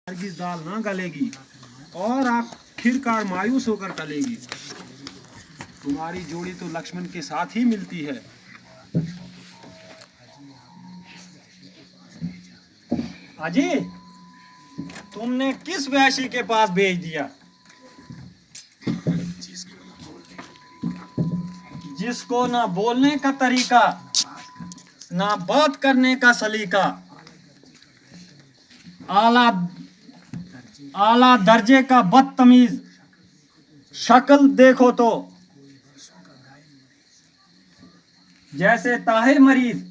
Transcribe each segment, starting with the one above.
हरगिज़ दाल ना गलेगी और आखिरकार मायूस होकर टलेगी। तुम्हारी जोड़ी तो लक्ष्मण के साथ ही मिलती है। अजी, तुमने किस वैश्य के पास भेज दिया जिसको ना बोलने का तरीका, ना बात करने का सलीका, आला आला दर्जे का बदतमीज, शक्ल देखो तो जैसे ताहिर मरीज,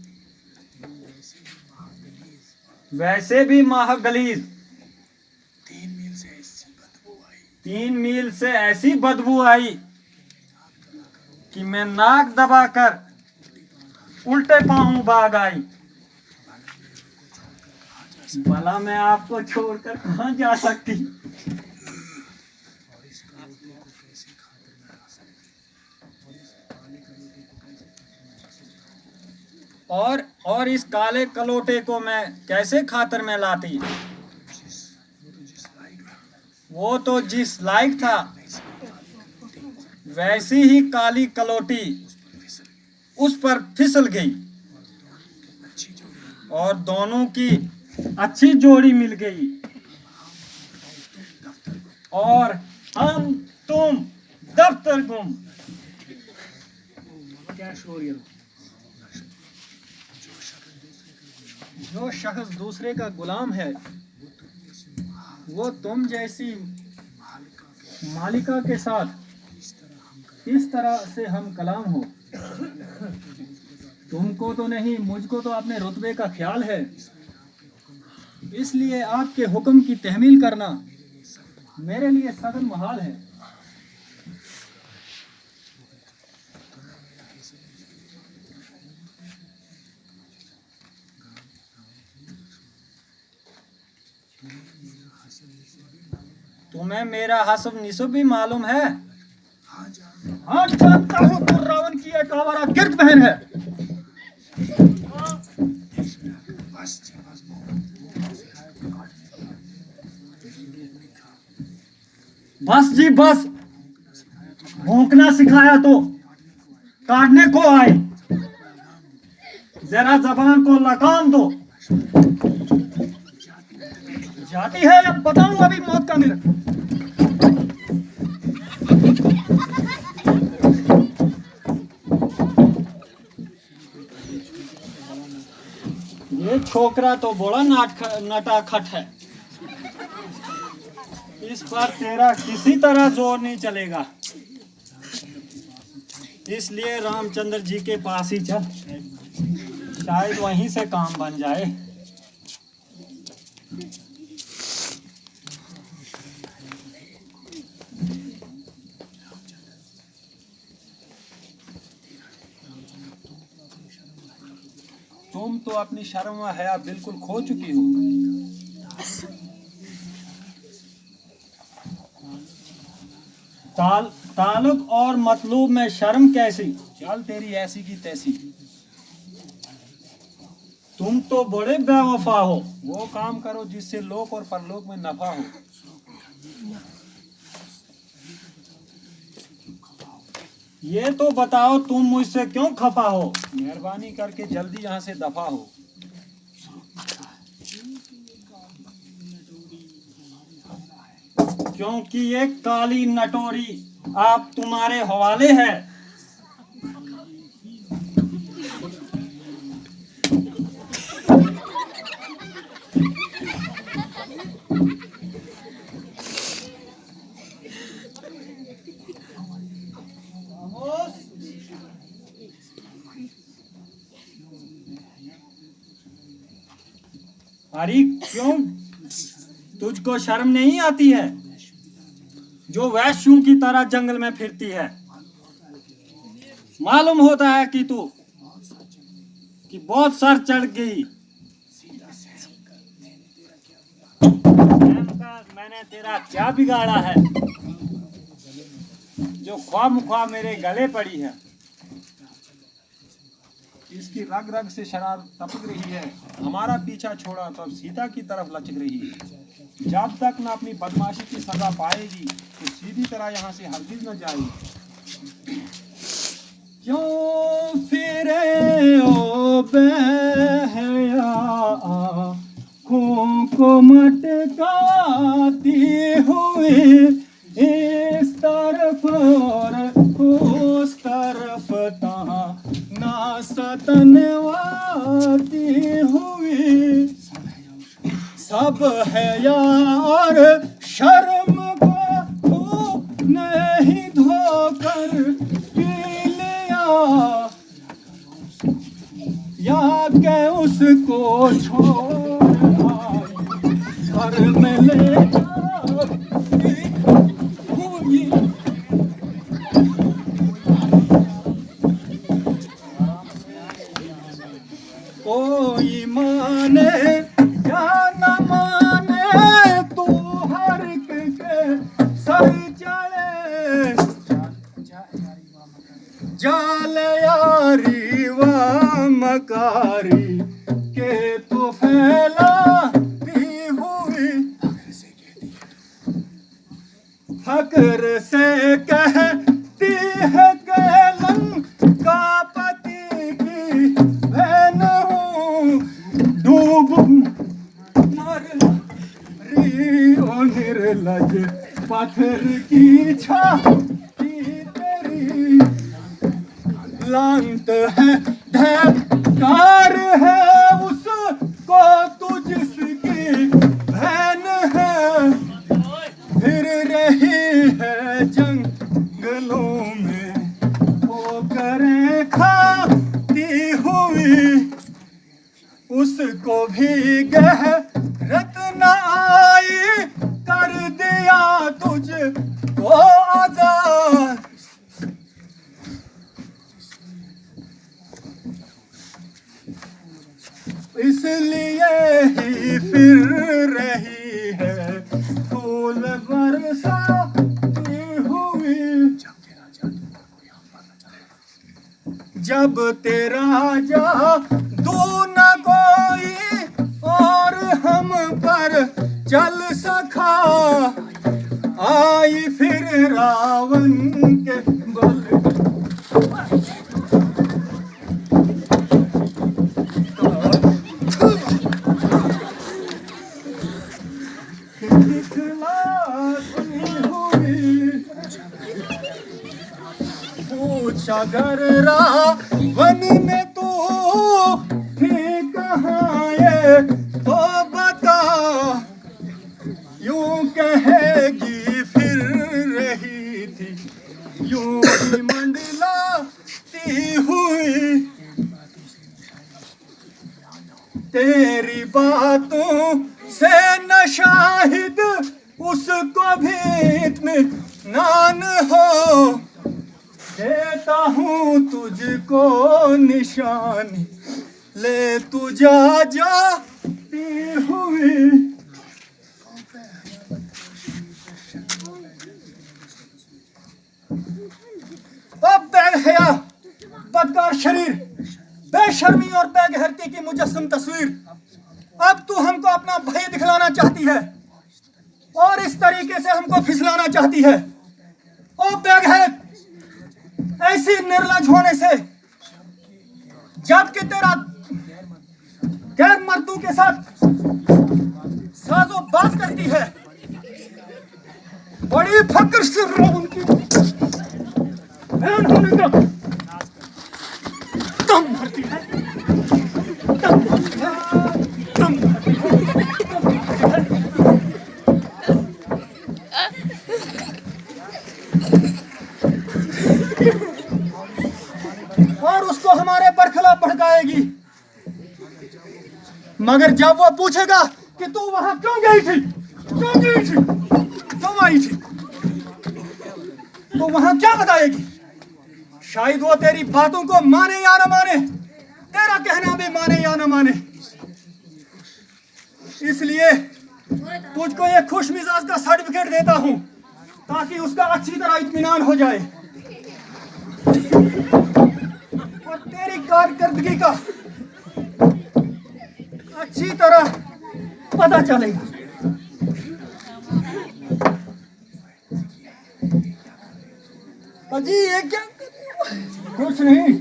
वैसे भी माहगलीज। 3 मील से ऐसी बदबू आई कि मैं नाक दबाकर उल्टे पांव भाग आई। भला मैं आपको छोड़कर कहाँ जा सकती। और इस काले कलोटे को मैं कैसे खातर में लाती। वो तो जिस लायक था वैसी ही काली कलोटी उस पर फिसल गई और दोनों की अच्छी जोड़ी मिल गई। और हम तुम दफ्तर गुम। क्या शोर, जो शख्स दूसरे का गुलाम है वो तुम जैसी मालिका के साथ इस तरह से हम कलाम हो। तुमको तो नहीं, मुझको तो अपने रुतबे का ख्याल है, इसलिए आपके हुक्म की तहमील करना मेरे लिए सख्त मुहाल है। तुम्हें मेरा हसब निसब भी मालूम है। हाँ जानता हूँ, तू रावण की एक आवारा गिरद बहन है। बस जी बस, भौंकना सिखाया तो काटने को आए। जरा जबान को लगाम दो। जाती है या बताऊं अभी मौत का मिनट। ये छोकरा तो बड़ा नटाखट है। इस पर तेरा किसी तरह जोर नहीं चलेगा, इसलिए रामचंद्र जी के पास ही चल, शायद वहीं से काम बन जाए। तुम तो अपनी शर्म व हया बिल्कुल खो चुकी हो। ताल्लुक और मतलूब में शर्म कैसी। चल तेरी ऐसी की तैसी। तुम तो बड़े बेवफा हो। वो काम करो जिससे लोक और परलोक में नफा हो। ये तो बताओ तुम मुझसे क्यों खफा हो। मेहरबानी करके जल्दी यहाँ से दफा हो। क्योंकि ये काली नटोरी आप तुम्हारे हवाले है। अरे क्यों, तुझको शर्म नहीं आती है जो वैश्यों की तरह जंगल में फिरती है। मालूम होता है कि तू कि बहुत सर चढ़ गई। मैंने तेरा क्या बिगाड़ा है जो ख्वाह मुख्वाह मेरे गले पड़ी है। इसकी रग रग से शराब टपक रही है। हमारा पीछा छोड़ा तो अब सीता की तरफ लचक रही है। जब तक न अपनी बदमाशी की सजा पाएगी तो सीधी तरह यहाँ से हरगिज न जाएगी। क्यों फिरे ओ बहया आँखों को मटकाती हुई इस तरफ और उस तरफ ना सतनवाती हुई। सब है यार शर्म को नहीं धोकर पी लिया, या के उसको छोड़ आई घर में ले हुई। कोई माने या न माने तू हर एक के सर चढ़े, जाल यारी व मकारी के तो फैलाती हुई। फक्र से कहती है कैलन का पति की बहन हूँ, डूब मर रही ओ निर्लज पत्थर की छाती तेरी। लांत है ढकार है उसको तू जिसकी बहन है, फिर रही है जंगलों में वो करे खाती हुई। उसको भी गहरत न आई कर दिया तुझको आजाद। इसलिए ही फिर रही है फूल बरसाती हुई। जब तेरा जादू न कोई और हम पर चल सका, आई फिर रावण के बल। पूछ अगर रावण ने तू थी कहाँ ये तो बता, यूं कहेगी फिर रही थी यूं ही मंडलाती हुई। तेरी बातों से न शाहिद उसको भी इत्मीनान हो, देता हूँ तुझको निशानी ले तू जा जाती हुई। अब बेहया बदकार शरीर, बेशर्मी और बेगहरती की मुजस्सम तस्वीर, अब तू हमको अपना भय दिखलाना चाहती है और इस तरीके से हमको फिसलाना चाहती है। ओ बेगहरत, ऐसी निर्लज होने से जबकि तेरा गैर मर्दों के साथ साजो बात करती है, बड़ी फक्र से उनकी बहन होने का दम भरती है, दम भरती है, दम भरती है। और उसको हमारे पर खिलाफ भड़काएगी। मगर जब वो पूछेगा कि तू वहां क्यों गई थी, क्यों गई थी, क्यों आई थी, तो वहां क्या बताएगी? शायद वो तेरी बातों को माने या न माने, तेरा कहना भी माने या न माने। इसलिए तुझको ये खुश मिजाज का सर्टिफिकेट देता हूं ताकि उसका अच्छी तरह इत्मीनान हो जाए। और तेरी कारकर्दगी का अच्छी तरह पता चलेगा। अजी ये क्या? कुछ नहीं।